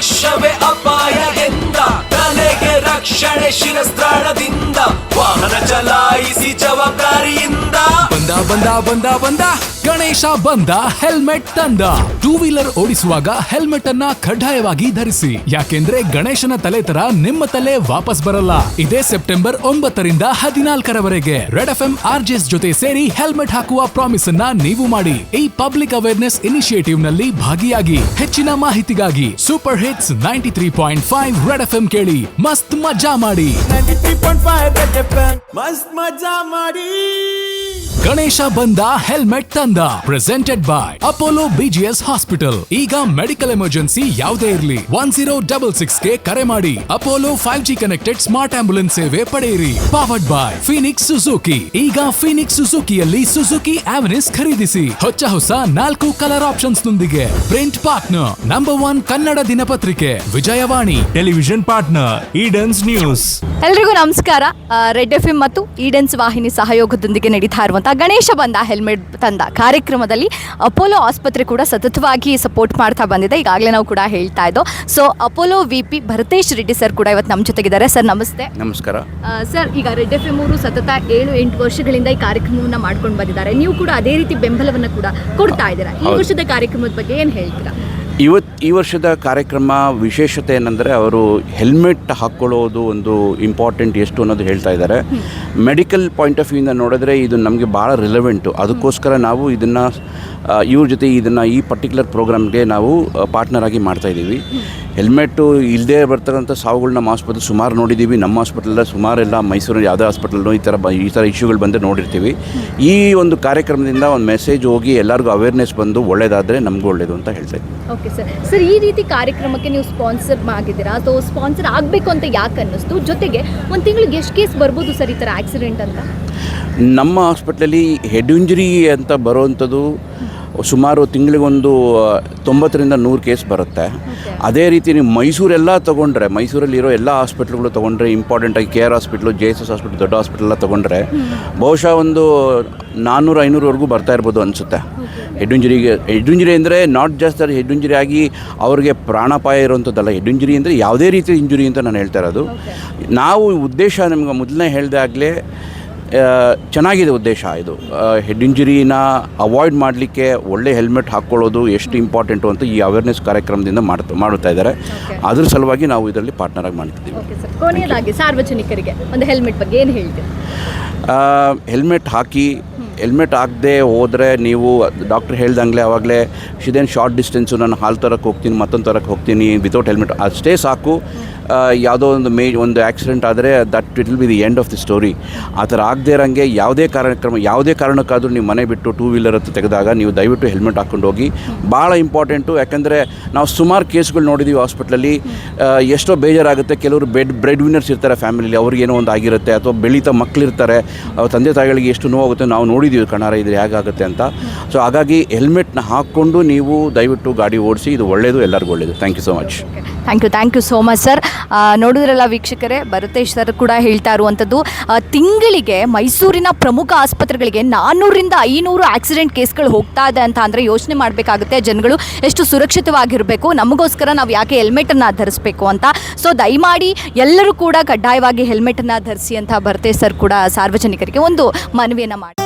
ವರ್ಷವೇ ಅಪಾಯ ಎಂದ ತಲೆಗೆ ರಕ್ಷಣೆ ಶಿರಸ್ತ್ರಾಣದಿಂದ ವಾಹನ ಚಲಾಯಿಸಿ ಜವಾಬ್ದಾರಿಯಿಂದ ಬಂದ ಬಂದ ಬಂದ ಬಂದ ಗಣೇಶ ಬಂದ ಹೆಲ್ಮೆಟ್ ತಂದ. ಟೂ ವೀಲರ್ ಓಡಿಸುವಾಗ ಹೆಲ್ಮೆಟ್ ಅನ್ನ ಕಡ್ಡಾಯವಾಗಿ ಧರಿಸಿ, ಯಾಕೆಂದ್ರೆ ಗಣೇಶನ ತಲೆ ತರ ನಿಮ್ಮ ತಲೆ ವಾಪಸ್ ಬರಲ್ಲ. ಇದೇ ಸೆಪ್ಟೆಂಬರ್ 9ರಿಂದ 14ರವರೆಗೆ ರೆಡ್ FM RJs ಜೊತೆ ಸೇರಿ ಹೆಲ್ಮೆಟ್ ಹಾಕುವ ಪ್ರಾಮಿಸ್ ಅನ್ನ ನೀವು ಮಾಡಿ. ಈ ಪಬ್ಲಿಕ್ ಅವೇರ್ನೆಸ್ ಇನಿಷಿಯೇಟಿವ್ ನಲ್ಲಿ ಭಾಗಿಯಾಗಿ. ಹೆಚ್ಚಿನ ಮಾಹಿತಿಗಾಗಿ ಸೂಪರ್ ಹಿಟ್ಸ್ 93.5 ರೆಡ್ FM ಕೇಳಿ, ಮಸ್ತ್ ಮಜಾ ಮಾಡಿ. 93.5 ರೆಡ್ FM ಮಸ್ತ್ ಮಜಾ ಮಾಡಿ. ಗಣೇಶ ಬಂದ ಹೆಲ್ಮೆಟ್ ತಂದ presented by Apollo BGS hospital. ಈಗ ಮೆಡಿಕಲ್ ಎಮರ್ಜೆನ್ಸಿ ಯಾವುದೇ ಇರಲಿ 1066 ಗೆ ಕರೆ ಮಾಡಿ. Apollo 5G connected smart ambulance ಸೇವೆ ಪಡೆಯಿರಿ. Powered by Phoenix Suzuki. ಈಗ ಫೀನಿಕ್ಸ್ ಸುಜುಕಿಯಲ್ಲಿ ಸುಜುಕಿ ಆವೆನಿಸ್ ಖರೀದಿಸಿ ಹೊಚ್ಚ ಹೊಸ 4 ಕಲರ್ ಆಪ್ಷನ್ಸ್ ನೊಂದಿಗೆ. ಪ್ರಿಂಟ್ ಪಾರ್ಟ್ನರ್ ನಂಬರ್ 1 ಕನ್ನಡ ದಿನಪತ್ರಿಕೆ Vijayavani. Television partner Edens news. ಎಲ್ರಿಗೂ ನಮಸ್ಕಾರ. ರೆಡ್ FM ಮತ್ತು ಈಡನ್ಸ್ ವಾಹಿನಿ ಸಹಯೋಗದೊಂದಿಗೆ ನಡೀತಾ ಇರುವಂತಹ ಗಣೇಶ ಬಂದ ಹೆಲ್ಮೆಟ್ ತಂದ ಕಾರ್ಯಕ್ರಮದಲ್ಲಿ ಅಪೋಲೋ ಆಸ್ಪತ್ರೆ ಕೂಡ ಸತತವಾಗಿ ಸಪೋರ್ಟ್ ಮಾಡ್ತಾ ಬಂದಿದೆ. ಈಗಾಗಲೇ ನಾವು ಕೂಡ ಹೇಳ್ತಾ ಇದ್ದೋ. So Apollo VP Bharatesh Reddy sir ಕೂಡ ಇವತ್ತು ನಮ್ಮ ಜೊತೆಗಿದ್ದಾರೆ. ಸರ್ ನಮಸ್ತೆ. ನಮಸ್ಕಾರ ಸರ್, ಈಗ ರೆಡ್ FM ಅವರು ಸತತ 7-8 ವರ್ಷಗಳಿಂದ ಈ ಕಾರ್ಯಕ್ರಮವನ್ನು ಮಾಡ್ಕೊಂಡು ಬಂದಿದ್ದಾರೆ. ನೀವು ಕೂಡ ಅದೇ ರೀತಿ ಬೆಂಬಲವನ್ನು ಕೂಡ ಕೊಡ್ತಾ ಇದ್ದೀರಾ. ಈ ವರ್ಷದ ಕಾರ್ಯಕ್ರಮದ ಬಗ್ಗೆ ಏನು ಹೇಳ್ತೀರಾ? ಈ ವರ್ಷದ ಕಾರ್ಯಕ್ರಮ ವಿಶೇಷತೆ ಏನಂದರೆ, ಅವರು ಹೆಲ್ಮೆಟ್ ಹಾಕ್ಕೊಳ್ಳೋದು ಒಂದು ಇಂಪಾರ್ಟೆಂಟ್ ಎಷ್ಟು ಅನ್ನೋದು ಹೇಳ್ತಾ ಇದ್ದಾರೆ. ಮೆಡಿಕಲ್ ಪಾಯಿಂಟ್ ಆಫ್ ವ್ಯೂಯಿಂದ ನೋಡಿದ್ರೆ ಇದು ನಮಗೆ ಭಾಳ ರಿಲೆವೆಂಟು. ಅದಕ್ಕೋಸ್ಕರ ನಾವು ಇದನ್ನು ಇವ್ರ ಜೊತೆ ಈ ಪರ್ಟಿಕ್ಯುಲರ್ ಪ್ರೋಗ್ರಾಮ್ಗೆ ನಾವು ಪಾರ್ಟ್ನರ್ ಆಗಿ ಮಾಡ್ತಾಯಿದ್ದೀವಿ. ಹೆಲ್ಮೆಟ್ಟು ಇಲ್ಲದೆ ಬರ್ತಕ್ಕಂಥ ಸಾವುಗಳು ನಮ್ಮ ಆಸ್ಪತ್ರೆ ಸುಮಾರು ನೋಡಿದ್ದೀವಿ. ನಮ್ಮ ಹಾಸ್ಪಿಟಲ್ ಸುಮಾರೆಲ್ಲ ಮೈಸೂರಲ್ಲಿ ಯಾವುದೇ ಹಾಸ್ಪಿಟಲ್ನೂ ಈ ಥರ ಇಶ್ಯೂಗಳು ಬಂದರೆ ನೋಡಿರ್ತೀವಿ. ಈ ಒಂದು ಕಾರ್ಯಕ್ರಮದಿಂದ ಒಂದು ಮೆಸೇಜ್ ಹೋಗಿ ಎಲ್ಲರಿಗೂ ಅವೇರ್ನೆಸ್ ಬಂದು ಒಳ್ಳೆಯದಾದರೆ ನಮಗೂ ಒಳ್ಳೆಯದು ಅಂತ ಹೇಳ್ತಾ ಇದ್ದೀವಿ. ಓಕೆ ಸರ್, ಈ ರೀತಿ ಕಾರ್ಯಕ್ರಮಕ್ಕೆ ನೀವು ಸ್ಪಾನ್ಸರ್ ಆಗಿದ್ದೀರಾ ಅಥವಾ ಸ್ಪಾನ್ಸರ್ ಆಗಬೇಕು ಅಂತ ಯಾಕೆ ಅನ್ನಿಸ್ತು? ಜೊತೆಗೆ ಒಂದು ತಿಂಗಳಿಗೆ ಎಷ್ಟು ಕೇಸ್ ಬರ್ಬೋದು ಸರ್ ಈ ಥರ ಆಕ್ಸಿಡೆಂಟ್ ಅಂತ? ನಮ್ಮ ಹಾಸ್ಪಿಟ್ಲಲ್ಲಿ ಹೆಡ್ ಇಂಜುರಿ ಅಂತ ಬರುವಂಥದ್ದು ಸುಮಾರು ತಿಂಗಳಿಗೊಂದು 90ರಿಂದ 100 ಕೇಸ್ ಬರುತ್ತೆ. ಅದೇ ರೀತಿ ನೀವು ಮೈಸೂರೆಲ್ಲ ತೊಗೊಂಡ್ರೆ, ಮೈಸೂರಲ್ಲಿರೋ ಎಲ್ಲ ಹಾಸ್ಪಿಟ್ಲ್ಗಳು ತೊಗೊಂಡ್ರೆ, ಇಂಪಾರ್ಟೆಂಟಾಗಿ KR ಹಾಸ್ಪಿಟ್ಲು, JSS ಹಾಸ್ಪಿಟ್ಲ್, ದೊಡ್ಡ ಹಾಸ್ಪಿಟಲ್ ತೊಗೊಂಡ್ರೆ ಬಹುಶಃ ಒಂದು 400-500ವರೆಗೂ ಬರ್ತಾ ಇರ್ಬೋದು ಅನಿಸುತ್ತೆ. ಹೆಡ್ ಇಂಜುರಿ ಅಂದರೆ ನಾಟ್ ಜಸ್ಟ್ ಅದು ಹೆಡ್ ಇಂಜುರಿ ಆಗಿ ಅವ್ರಿಗೆ ಪ್ರಾಣಾಪಾಯ ಇರುವಂಥದ್ದಲ್ಲ. ಹೆಡ್ ಇಂಜುರಿ ಅಂದರೆ ಯಾವುದೇ ರೀತಿಯ ಇಂಜುರಿ ಅಂತ ನಾನು ಹೇಳ್ತಾ ಇರೋದು. ನಾವು ಉದ್ದೇಶ ನಿಮ್ಗೆ ಮೊದಲನೇ ಹೇಳಿದಾಗಲೇ ಚೆನ್ನಾಗಿದೆ ಉದ್ದೇಶ. ಇದು ಹೆಡ್ ಇಂಜುರಿನ ಅವಾಯ್ಡ್ ಮಾಡಲಿಕ್ಕೆ ಒಳ್ಳೆ ಹೆಲ್ಮೆಟ್ ಹಾಕ್ಕೊಳ್ಳೋದು ಎಷ್ಟು ಇಂಪಾರ್ಟೆಂಟು ಅಂತ ಈ ಅವೇರ್ನೆಸ್ ಕಾರ್ಯಕ್ರಮದಿಂದ ಮಾಡುತ್ತಾ ಇದ್ದಾರೆ. ಅದ್ರ ಸಲುವಾಗಿ ನಾವು ಇದರಲ್ಲಿ ಪಾರ್ಟ್ನರ್ ಆಗಿ ಮಾಡ್ತಿದ್ದೀವಿ. ಕೊನೆಯದಾಗಿ ಸಾರ್ವಜನಿಕರಿಗೆ ಒಂದು ಹೆಲ್ಮೆಟ್ ಬಗ್ಗೆ ಏನು ಹೇಳ್ತೀವಿ? ಹೆಲ್ಮೆಟ್ ಹಾಕಿ, ಹೆಲ್ಮೆಟ್ ಹಾಕದೆ ಹೋದರೆ ನೀವು ಡಾಕ್ಟ್ರ್ ಹೇಳ್ದಂಗೆ ಆವಾಗಲೇ ಇದೇನು ಶಾರ್ಟ್ ಡಿಸ್ಟೆನ್ಸು, ನಾನು ಹಾಲು ತರಕ್ಕೆ ಹೋಗ್ತೀನಿ, ಮತ್ತೊಂದು ತರಕ್ಕೆ ಹೋಗ್ತೀನಿ, ವಿತೌಟ್ ಹೆಲ್ಮೆಟ್ ಅಷ್ಟೇ ಸಾಕು. ಯಾವುದೋ ಒಂದು ಆಕ್ಸಿಡೆಂಟ್ ಆದರೆ that it will be the end of the story. ಆ ಥರ ಆಗದೆ ಇರೋಂಗೆ ಯಾವುದೇ ಕಾರಣಕ್ಕಾದರೂ ನೀವು ಮನೆ ಬಿಟ್ಟು 2 ವೀಲರ್ ಹತ್ತು ತೆಗೆದಾಗ ನೀವು ದಯವಿಟ್ಟು ಹೆಲ್ಮೆಟ್ ಹಾಕ್ಕೊಂಡು ಹೋಗಿ. ಭಾಳ ಇಂಪಾರ್ಟೆಂಟು. ಯಾಕಂದರೆ ನಾವು ಸುಮಾರು ಕೇಸ್ಗಳು ನೋಡಿದ್ದೀವಿ ಹಾಸ್ಪಿಟ್ಲಲ್ಲಿ. ಎಷ್ಟೋ ಬೇಜಾರಾಗುತ್ತೆ. ಕೆಲವರು ಬ್ರೆಡ್ ವಿನ್ನರ್ಸ್ ಇರ್ತಾರೆ ಫ್ಯಾಮಿಲಿಲಿ, ಅವ್ರಿಗೇನೋ ಒಂದು ಆಗಿರುತ್ತೆ, ಅಥವಾ ಬೆಳೀತಾ ಮಕ್ಕಳಿರ್ತಾರೆ, ತಂದೆ ತಾಯಿಗಳಿಗೆ ಎಷ್ಟು ನೋವಾಗುತ್ತೆ ನಾವು ನೋಡಿದ್ದೀವಿ ಕಣ್ಣಾರ ಇದು ಹೇಗಾಗುತ್ತೆ ಅಂತ. ಸೊ ಹಾಗಾಗಿ ಹೆಲ್ಮೆಟ್ನ ಹಾಕ್ಕೊಂಡು ನೀವು ದಯವಿಟ್ಟು ಗಾಡಿ ಓಡಿಸಿ. ಇದು ಒಳ್ಳೆಯದು, ಎಲ್ಲರಿಗೂ ಒಳ್ಳೆಯದು. Thank you so much. Thank you so much sir. ನೋಡಿದ್ರಲ್ಲ ವೀಕ್ಷಕರೇ, ಭರತೇಶ್ ಸರ್ ಕೂಡ ಹೇಳ್ತಾ ಇರುವಂಥದ್ದು, ತಿಂಗಳಿಗೆ ಮೈಸೂರಿನ ಪ್ರಮುಖ ಆಸ್ಪತ್ರೆಗಳಿಗೆ 400ರಿಂದ 500 ಆಕ್ಸಿಡೆಂಟ್ ಕೇಸ್ಗಳು ಹೋಗ್ತಾ ಇದೆ ಅಂತ ಅಂದರೆ ಯೋಚನೆ ಮಾಡಬೇಕಾಗುತ್ತೆ ಜನಗಳು ಎಷ್ಟು ಸುರಕ್ಷಿತವಾಗಿರಬೇಕು. ನಮಗೋಸ್ಕರ ನಾವು ಯಾಕೆ ಹೆಲ್ಮೆಟನ್ನು ಧರಿಸಬೇಕು ಅಂತ. ಸೊ ದಯಮಾಡಿ ಎಲ್ಲರೂ ಕೂಡ ಕಡ್ಡಾಯವಾಗಿ ಹೆಲ್ಮೆಟನ್ನು ಧರಿಸಿ ಅಂತ ಭರತೇಶ್ ಸರ್ ಕೂಡ ಸಾರ್ವಜನಿಕರಿಗೆ ಒಂದು ಮನವಿಯನ್ನು ಮಾಡಿ.